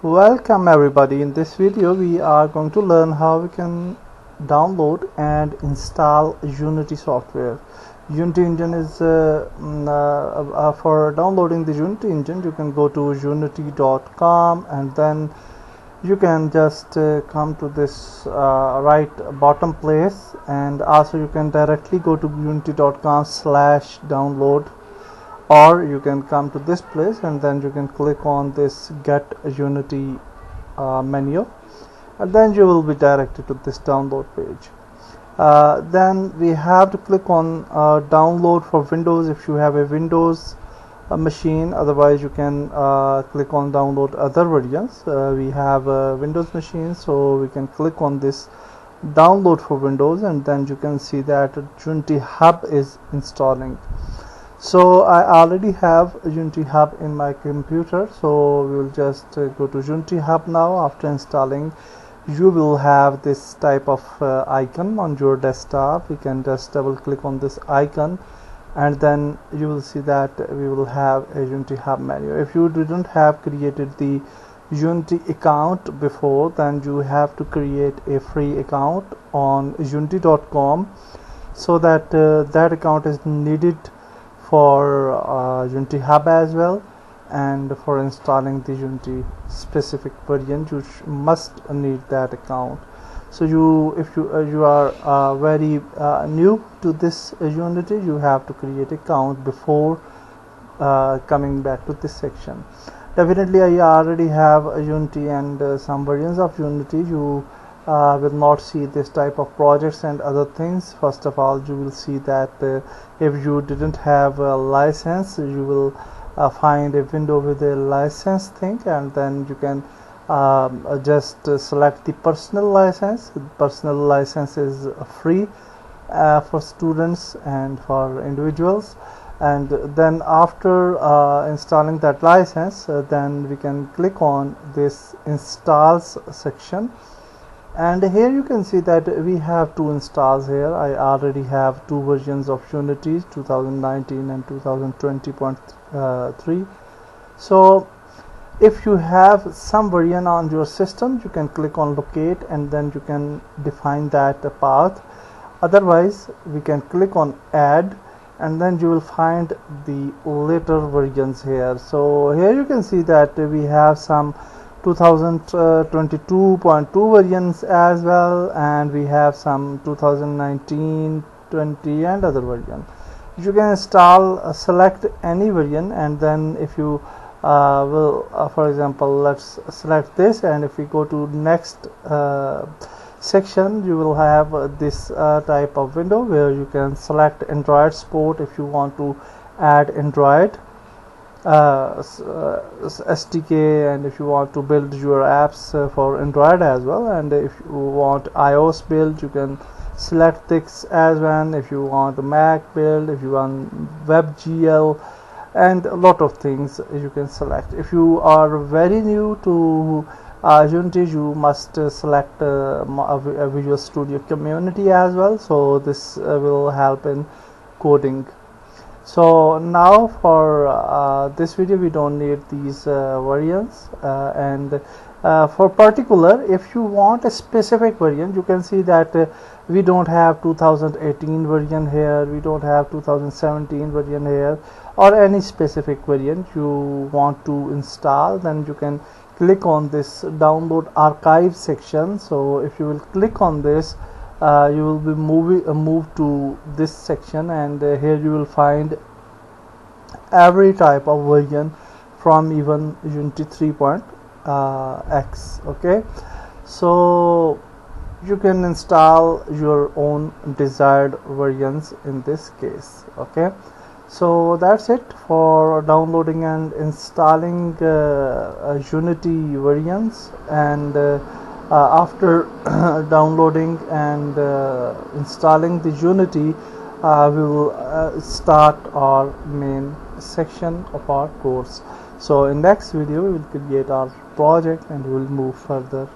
Welcome everybody. In this video we are going to learn how we can download and install Unity software. Unity engine is for downloading the Unity engine you can go to unity.com and then you can just come to this right bottom place, and also you can directly go to unity.com/download, or you can come to this place and then you can click on this get Unity menu, and then you will be directed to this download page. Then we have to click on download for Windows if you have a Windows machine. Otherwise you can click on download other versions. We have a Windows machine, so we can click on this download for Windows, and then you can see that Unity Hub is installing. So I already have Unity Hub in my computer, so we will just go to Unity Hub now. After installing, you will have this type of icon on your desktop. You can just double click on this icon, and then you will see that we will have a Unity Hub menu. If you didn't have created the Unity account before, then you have to create a free account on unity.com, so that that account is needed for Unity Hub as well, and for installing the Unity specific version you must need that account. So if you are very new to this Unity, you have to create account before coming back to this section. Definitely I already have a Unity and some versions of Unity. You will not see this type of projects and other things. First of all, you will see that if you didn't have a license, you will find a window with a license thing, and then you can just select the personal license. Personal license is free for students and for individuals, and then after installing that license, then we can click on this installs section. And here you can see that we have two installs here. I already have two versions of Unity, 2019 and 2020.3. So if you have some version on your system, you can click on locate, and then you can define that path. Otherwise we can click on add, and then you will find the later versions here. So here you can see that we have some 2022.2 versions as well, and we have some 2019, 20 and other version. You can install select any version, and then if you will for example, let's select this, and if we go to next section, you will have this type of window where you can select Android support if you want to add Android SDK, and if you want to build your apps for Android as well. And if you want iOS build, you can select this as well. If you want a Mac build, if you want WebGL, and a lot of things you can select. If you are very new to Unity, you must select a Visual Studio Community as well, so this will help in coding. So now for this video we don't need these variants, and for particular, if you want a specific variant, you can see that we don't have 2018 version here, we don't have 2017 version here, or any specific variant you want to install. Then you can click on this download archive section. So if you will click on this, you will be moved to this section, and here you will find every type of version from even Unity 3.x. okay, so you can install your own desired versions in this case. Okay, so that's it for downloading and installing Unity variants. And after downloading and installing the Unity, we will start our main section of our course. So in next video we will create our project and we will move further.